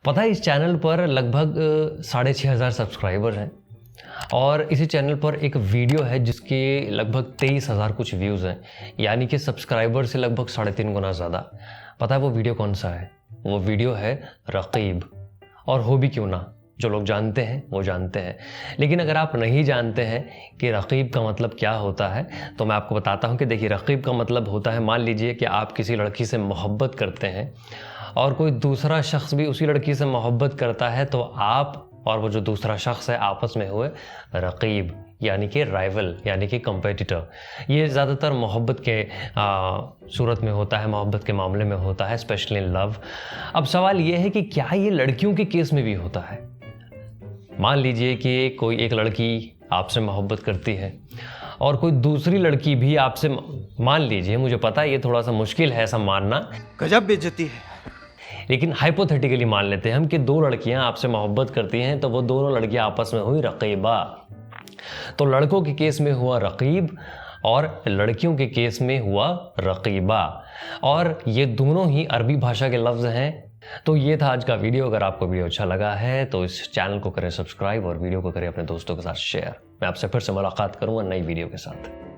पता है इस चैनल पर लगभग 6,500 सब्सक्राइबर हैं और इसी चैनल पर एक वीडियो है जिसके लगभग 23,000 कुछ व्यूज़ हैं, यानी कि सब्सक्राइबर से लगभग 3.5 गुना ज़्यादा। पता है वो वीडियो कौन सा है? वो वीडियो है रकीब। और हो भी क्यों ना, जो लोग जानते हैं वो जानते हैं, लेकिन अगर आप नहीं जानते हैं कि रकीब का मतलब क्या होता है तो मैं आपको बताता हूं कि देखिए, रकीब का मतलब होता है, मान लीजिए कि आप किसी लड़की से मोहब्बत करते हैं और कोई दूसरा शख्स भी उसी लड़की से मोहब्बत करता है, तो आप और वो जो दूसरा शख्स है आपस में हुए रकीब, यानी कि राइवल, यानी कि कंपेटिटर। ये ज़्यादातर मोहब्बत के सूरत में होता है, मोहब्बत के मामले में होता है, स्पेशली इन लव। अब सवाल ये है कि क्या ये लड़कियों के केस में भी होता है? मान लीजिए कि कोई एक लड़की आपसे मोहब्बत करती है और कोई दूसरी लड़की भी आपसे, मान लीजिए, मुझे पता है ये थोड़ा सा मुश्किल है ऐसा मानना, गजब बेइज्जती है, लेकिन हाइपोथेटिकली मान लेते हैं हम कि दो लड़कियां आपसे मोहब्बत करती हैं, तो वो दोनों लड़कियां आपस में हुई रकीबा। तो लड़कों के केस में हुआ रकीब और लड़कियों के केस में हुआ रकीबा, और ये दोनों ही अरबी भाषा के लफ्ज़ हैं। तो ये था आज का वीडियो। अगर आपको वीडियो अच्छा लगा है तो इस चैनल को करें सब्सक्राइब और वीडियो को करें अपने दोस्तों के साथ शेयर। मैं आपसे फिर से मुलाकात करूंगा नई वीडियो के साथ।